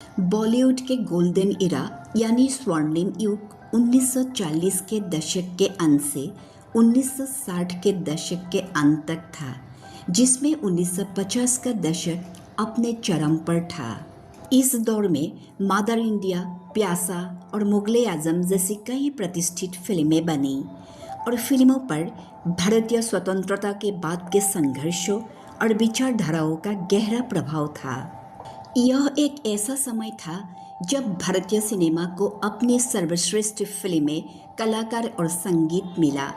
बॉलीवुड के golden era यानी स्वर्णिम युग 1940 के दशक के अंत से 1960 के दशक के अंत तक था, जिसमें 1950 का दशक अपने चरम पर था। इस दौर में मदर इंडिया, प्यासा और मुगले आजम जैसी कई प्रतिष्ठित फिल्में बनी और फिल्मों पर भारतीय स्वतंत्रता के बाद के संघर्षों और विचारधाराओं का गहरा प्रभाव था। यह एक ऐसा समय था जब भारतीय सिनेमा को अपनी सर्वश्रेष्ठ फिल्में, कलाकार और संगीत मिला।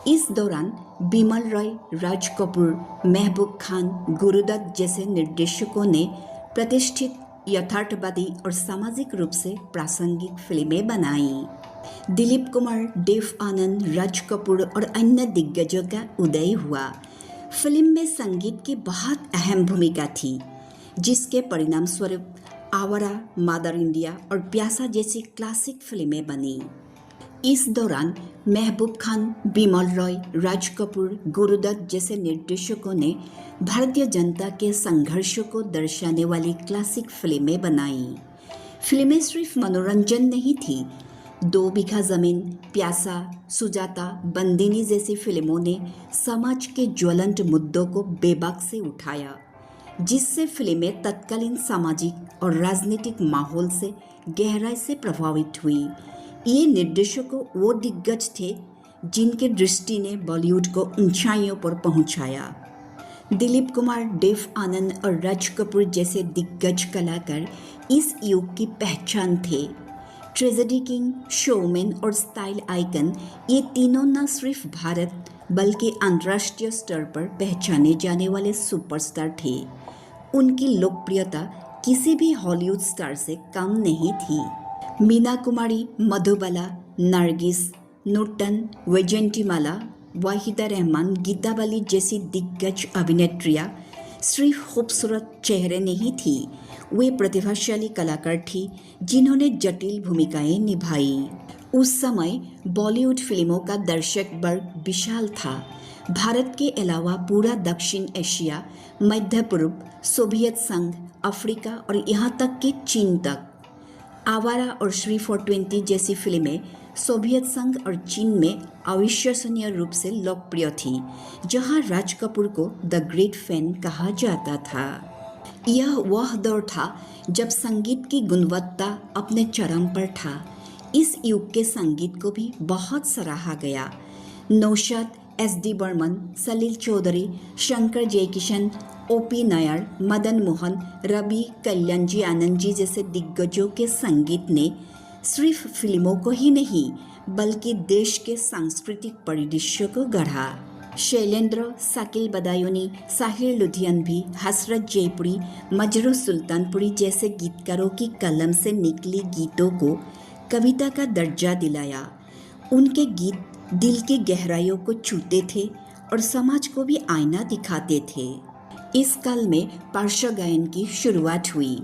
इस दौरान बिमल रॉय, राज कपूर, महबूब खान, गुरुदत्त जैसे निर्देशकों ने प्रतिष्ठित, यथार्थवादी और सामाजिक रूप से प्रासंगिक फिल्में बनाईं। दिलीप कुमार, देव आनंद, राज कपूर और अन्य दिग्गजों का उदय हुआ। फिल्म में संगीत की बहुत अहम भूमिका थी, जिसके परिणाम स्वरूप आवारा, मदर इंडिया और प्यासा जैसी क्लासिक फिल्में बनी। इस दौरान महबूब खान, बिमल रॉय, राज कपूर, गुरुदत्त जैसे निर्देशकों ने भारतीय जनता के संघर्षों को दर्शाने वाली क्लासिक फिल्में बनाईं। फिल्में सिर्फ मनोरंजन नहीं थी। 2 बीघा जमीन, प्यासा, सुजाता, बंदिनी जैसी फिल्मों ने समाज के ज्वलंत मुद्दों को बेबाक से उठाया, जिससे फिल्में तत्कालीन सामाजिक और राजनीतिक माहौल से गहराई से प्रभावित हुई। ये निर्देशकों वो दिग्गज थे जिनकी दृष्टि ने बॉलीवुड को ऊंचाइयों पर पहुंचाया। दिलीप कुमार, देव आनंद और राज कपूर जैसे दिग्गज कलाकार इस युग की पहचान थे। ट्रेजेडी किंग, शोमैन और स्टाइल आइकन, ये तीनों न सिर्फ भारत बल्कि अंतर्राष्ट्रीय स्तर पर पहचाने जाने वाले सुपरस्टार थे। उनकी लोकप्रियता किसी भी हॉलीवुड स्टार से कम नहीं थी। मीना कुमारी, मधुबाला, नरगिस, नूतन, वैजयंतीमाला, वाहिदा रहमान, गीता बाली जैसी दिग्गज अभिनेत्रियां सिर्फ खूबसूरत चेहरे नहीं थी, वे प्रतिभाशाली कलाकार थी जिन्होंने जटिल भूमिकाएं निभाई। उस समय बॉलीवुड फिल्मों का दर्शक वर्ग विशाल था। भारत के अलावा पूरा दक्षिण एशिया, मध्य पूर्व, सोवियत संघ, अफ्रीका और यहाँ तक कि चीन तक। आवारा और श्री 420 जैसी फिल्में सोवियत संघ और चीन में अविश्वसनीय रूप से लोकप्रिय थी, जहाँ राज कपूर को द ग्रेट फैन कहा जाता था। यह वह दौर था जब संगीत की गुणवत्ता अपने चरम पर था। इस युग के संगीत को भी बहुत सराहा गया। नौशाद, एस.डी. बर्मन, सलील चौधरी, शंकर जयकिशन, ओ.पी. नायर, मदन मोहन, रवि, कल्याणजी आनंद जी जैसे दिग्गजों के संगीत ने सिर्फ फिल्मों को ही नहीं बल्कि देश के सांस्कृतिक परिदृश्य को गढ़ा। शैलेंद्र, शाकिल बदायूनी, साहिर लुधियानवी, हसरत जयपुरी, मजरू सुल्तानपुरी जैसे गीतकारों की कलम से निकली गीतों को कविता का दर्जा दिलाया। उनके गीत दिल की गहराइयों को छूते थे और समाज को भी आईना दिखाते थे। इस काल में पार्श्व गायन की शुरुआत हुई।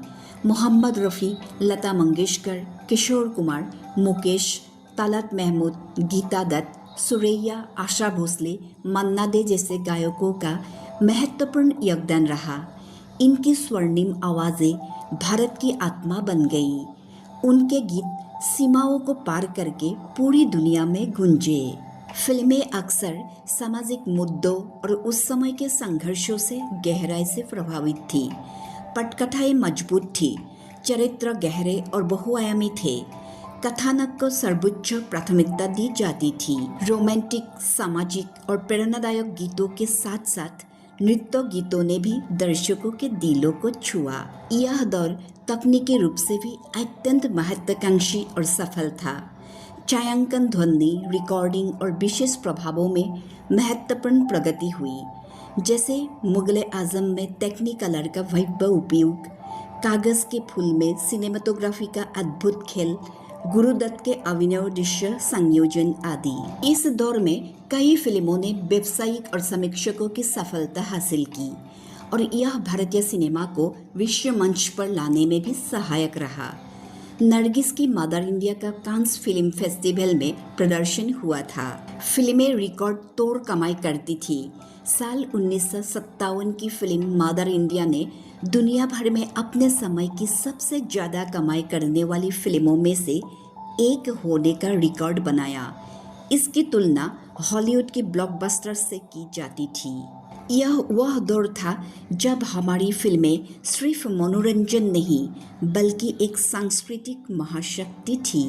मोहम्मद रफ़ी, लता मंगेशकर, किशोर कुमार, मुकेश, तलत महमूद, गीता दत्त, सुरैया, आशा भोसले, मन्ना डे जैसे गायकों का महत्वपूर्ण योगदान रहा। इनकी स्वर्णिम आवाज़ें भारत की आत्मा बन गईं। उनके गीत सीमाओं को पार करके पूरी दुनिया में गूंजे। फिल्में अक्सर सामाजिक मुद्दों और उस समय के संघर्षों से गहराई से प्रभावित थी। पटकथाएं मजबूत थी, चरित्र गहरे और बहुआयामी थे, कथानक को सर्वोच्च प्राथमिकता दी जाती थी। रोमांटिक, सामाजिक और प्रेरणादायक गीतों के साथ साथ नृत्य गीतों ने भी दर्शकों के दिलों को छुआ। यह दौर तकनीकी रूप से भी अत्यंत महत्वाकांक्षी और सफल था। छायांकन, ध्वनि, रिकॉर्डिंग और विशेष प्रभावों में महत्वपूर्ण प्रगति हुई, जैसे मुगले आजम में टेक्निकलर का वैभव उपयोग, कागज के फूल में सिनेमेटोग्राफी का अद्भुत खेल, गुरुदत्त के अभिनव दृश्य संयोजन आदि। इस दौर में कई फिल्मों ने व्यावसायिक और समीक्षकों की सफलता हासिल की और यह भारतीय सिनेमा को विश्व मंच पर लाने में भी सहायक रहा। नरगिस की मदर इंडिया का कांस फिल्म फेस्टिवल में प्रदर्शन हुआ था। फिल्में रिकॉर्ड तोड़ कमाई करती थी। साल 1957 की फिल्म मदर इंडिया ने दुनिया भर में अपने समय की सबसे ज़्यादा कमाई करने वाली फिल्मों में से एक होने का रिकॉर्ड बनाया। इसकी तुलना हॉलीवुड के ब्लॉकबस्टर से की जाती थी। यह वह दौर था जब हमारी फिल्में सिर्फ मनोरंजन नहीं बल्कि एक सांस्कृतिक महाशक्ति थी।